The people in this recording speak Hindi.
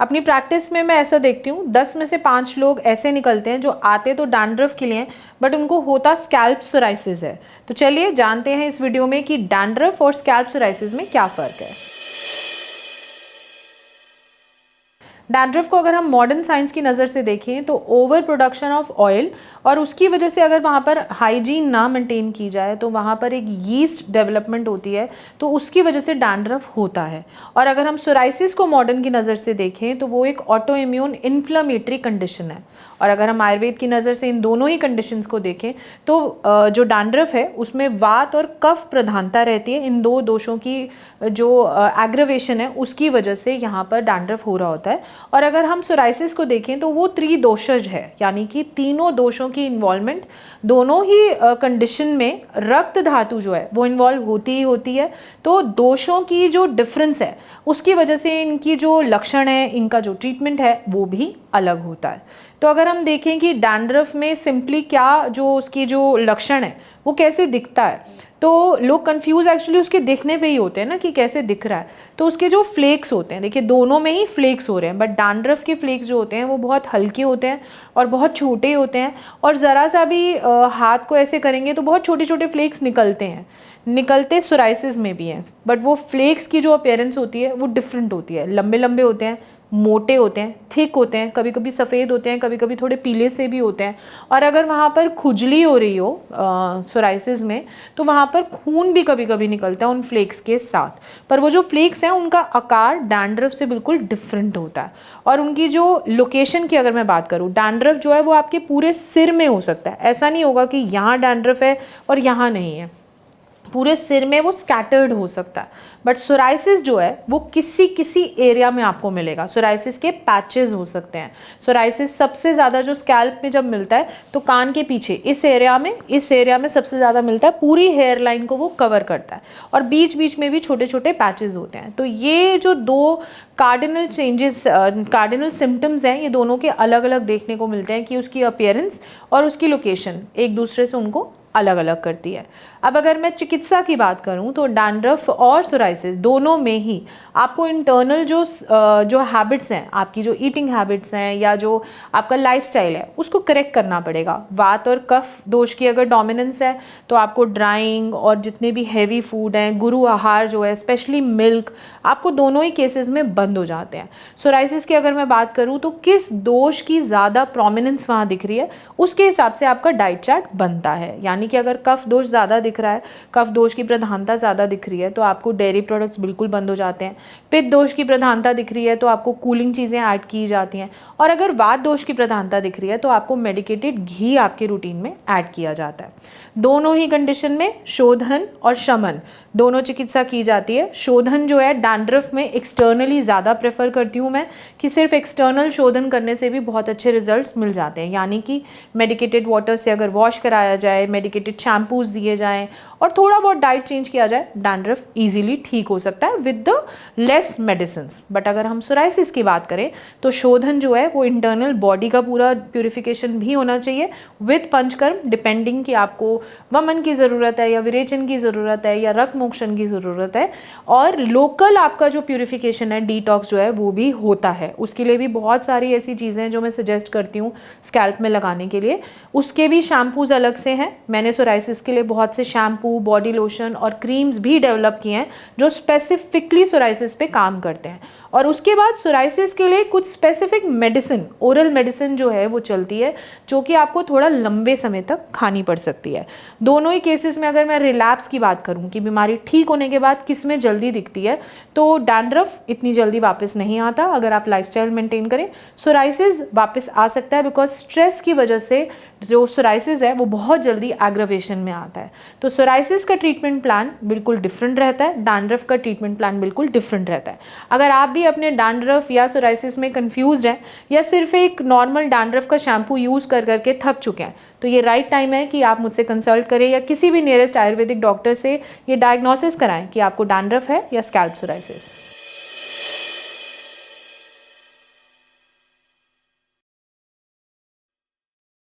अपनी प्रैक्टिस में मैं ऐसा देखती हूँ 10 में से 5 लोग ऐसे निकलते हैं जो आते तो डैंड्रफ के लिए बट उनको होता स्कैल्प सोराइसिस है। तो चलिए जानते हैं इस वीडियो में कि डैंड्रफ और स्कैल्प सोराइसिस में क्या फ़र्क है। डैंड्रफ को अगर हम मॉडर्न साइंस की नज़र से देखें तो ओवर प्रोडक्शन ऑफ ऑयल और उसकी वजह से अगर वहाँ पर हाइजीन ना मेंटेन की जाए तो वहाँ पर एक यीस्ट डेवलपमेंट होती है, तो उसकी वजह से डैंड्रफ होता है। और अगर हम सोराइसिस को मॉडर्न की नज़र से देखें तो वो एक ऑटो इम्यून इन्फ्लेमेटरी कंडीशन है। और अगर हम आयुर्वेद की नज़र से इन दोनों ही कंडीशंस को देखें तो जो डैंड्रफ है उसमें वात और कफ प्रधानता रहती है। इन दो दोषों की जो एग्रवेशन है उसकी वजह से यहाँ पर डैंड्रफ हो रहा होता है। और अगर हम सोराइसिस को देखें तो वो त्रिदोषज है, यानी कि तीनों दोषों की इन्वॉल्वमेंट दोनों ही कंडीशन में रक्त धातु जो है वो इन्वॉल्व होती ही होती है। तो दोषों की जो डिफरेंस है उसकी वजह से इनकी जो लक्षण है, इनका जो ट्रीटमेंट है वो भी अलग होता है। तो अगर हम देखें कि डैंड्रफ में सिंपली क्या जो उसकी जो लक्षण है वो कैसे दिखता है, तो लोग कंफ्यूज एक्चुअली उसके दिखने पे ही होते हैं ना कि कैसे दिख रहा है। तो उसके जो फ्लेक्स होते हैं, देखिए दोनों में ही फ्लेक्स हो रहे हैं, बट डैंड्रफ के फ्लेक्स जो होते हैं वो बहुत हल्के होते हैं और बहुत छोटे होते हैं। और ज़रा सा भी हाथ को ऐसे करेंगे तो बहुत छोटे छोटे फ्लेक्स निकलते सोराइसिस में भी हैं, बट वो फ्लेक्स की जो अपीयरेंस होती है वो डिफरेंट होती है। लंबे लंबे होते हैं, मोटे होते हैं, थिक होते हैं, कभी कभी सफ़ेद होते हैं, कभी कभी थोड़े पीले से भी होते हैं। और अगर वहाँ पर खुजली हो रही हो सोराइसिस में तो वहाँ पर खून भी कभी कभी निकलता है उन फ्लेक्स के साथ। पर वो जो फ्लेक्स हैं उनका आकार डैंड्रफ से बिल्कुल डिफरेंट होता है। और उनकी जो लोकेशन की अगर मैं बात करूँ, डैंड्रफ जो है वो आपके पूरे सिर में हो सकता है। ऐसा नहीं होगा कि यहाँ डैंड्रफ है और यहाँ नहीं है, पूरे सिर में वो स्कैटर्ड हो सकता है। बट सोराइसिस जो है वो किसी एरिया में आपको मिलेगा। सोराइसिस के पैचेस हो सकते हैं। सोराइसिस सबसे ज़्यादा जो स्कैल्प में जब मिलता है तो कान के पीछे इस एरिया में सबसे ज़्यादा मिलता है, पूरी हेयर लाइन को वो कवर करता है। और बीच बीच में भी छोटे छोटे पैचेस होते हैं। तो ये जो दो कार्डिनल सिम्टम्स हैं, ये दोनों के अलग अलग देखने को मिलते हैं कि उसकी अपीयरेंस और उसकी लोकेशन एक दूसरे से उनको अलग अलग करती है। अब अगर मैं चिकित्सा की बात करूं तो डैंड्रफ और सोराइसिस दोनों में ही आपको इंटरनल जो हैबिट्स हैं, आपकी जो ईटिंग हैबिट्स हैं या जो आपका लाइफस्टाइल है उसको करेक्ट करना पड़ेगा। वात और कफ दोष की अगर डोमिनेंस है तो आपको ड्राइंग और जितने भी हैवी फूड हैं, गुरु आहार जो है स्पेशली मिल्क, आपको दोनों ही केसेस में बंद हो जाते हैं। सोराइसिस की अगर मैं बात करूँ तो किस दोष की ज़्यादा प्रोमिनेंस वहाँ दिख रही है उसके हिसाब से आपका डाइट चार्ट बनता है। यानी कि अगर कफ दोष ज़्यादा दिख रहा है, कफ दोष की प्रधानता ज़्यादा दिख रही है तो आपको डेयरी प्रोडक्ट्स बिल्कुल बंद हो जाते हैं। पित्त दोष की प्रधानता दिख रही है तो आपको कूलिंग चीज़ें ऐड की जाती हैं। और अगर वात दोष की प्रधानता दिख रही है तो आपको मेडिकेटेड घी आपके रूटीन में ऐड किया जाता है। दोनों ही कंडीशन में शोधन और शमन दोनों चिकित्सा की जाती है। शोधन जो है डैंड्रफ में एक्सटर्नली ज़्यादा प्रेफर करती हूँ मैं, कि सिर्फ एक्सटर्नल शोधन करने से भी बहुत अच्छे रिजल्ट्स मिल जाते हैं। यानी कि मेडिकेटेड वाटर से अगर वॉश कराया जाए, मेडिकेटेड शैम्पूज दिए जाएं और थोड़ा बहुत डाइट चेंज किया जाए, डैंड्रफ इजीली ठीक हो सकता है with the less medicines. But अगर हम सोराइसिस की बात करें तो शोधन जो है वो इंटरनल बॉडी का पूरा प्यूरिफिकेशन भी होना चाहिए विद पंचकर्म, डिपेंडिंग कि आपको वमन की ज़रूरत है या विरेचन की ज़रूरत है या रक्त मोक्षण की ज़रूरत है। और लोकल आपका जो प्यूरिफिकेशन है, डिटॉक्स जो है वो भी होता है। उसके लिए भी बहुत सारी ऐसी चीज़ें हैं जो मैं सजेस्ट करती हूँ स्कैल्प में लगाने के लिए। उसके भी शैम्पूज अलग से हैं। मैंने सोराइसिस के लिए बहुत से शैम्पू, बॉडी लोशन और क्रीम्स भी डेवलप किए हैं जो स्पेसिफिकली सोराइसिस पे काम करते हैं। और उसके बाद सोराइसिस के लिए कुछ स्पेसिफिक मेडिसिन, ओरल मेडिसिन जो है वो चलती है, जो कि आपको थोड़ा लंबे समय तक खानी पड़ सकती है। दोनों ही केसेस में अगर मैं रिलैप्स की बात करूं कि बीमारी ठीक होने के बाद किस में जल्दी दिखती है, तो डैंड्रफ इतनी जल्दी वापस नहीं आता अगर आप लाइफस्टाइल मेंटेन करें। सोराइसिस वापस आ सकता है बिकॉज स्ट्रेस की वजह से जो सोराइसिस है वो बहुत जल्दी एग्रवेशन में आता है। तो सोराइसिस का ट्रीटमेंट प्लान बिल्कुल डिफरेंट रहता है, डैंड्रफ का ट्रीटमेंट प्लान बिल्कुल डिफरेंट रहता है। अगर आप भी अपने डैंड्रफ या सोराइसिस में कंफ्यूज हैं या सिर्फ एक नॉर्मल डैंड्रफ का शैम्पू यूज़ कर करके थक चुके हैं, तो ये राइट टाइम है कि आप मुझसे कंसल्ट करें या किसी भी नियरेस्ट आयुर्वेदिक डॉक्टर से ये डायग्नोसिस कराएं कि आपको डैंड्रफ है या स्कैल्प सोराइसिस।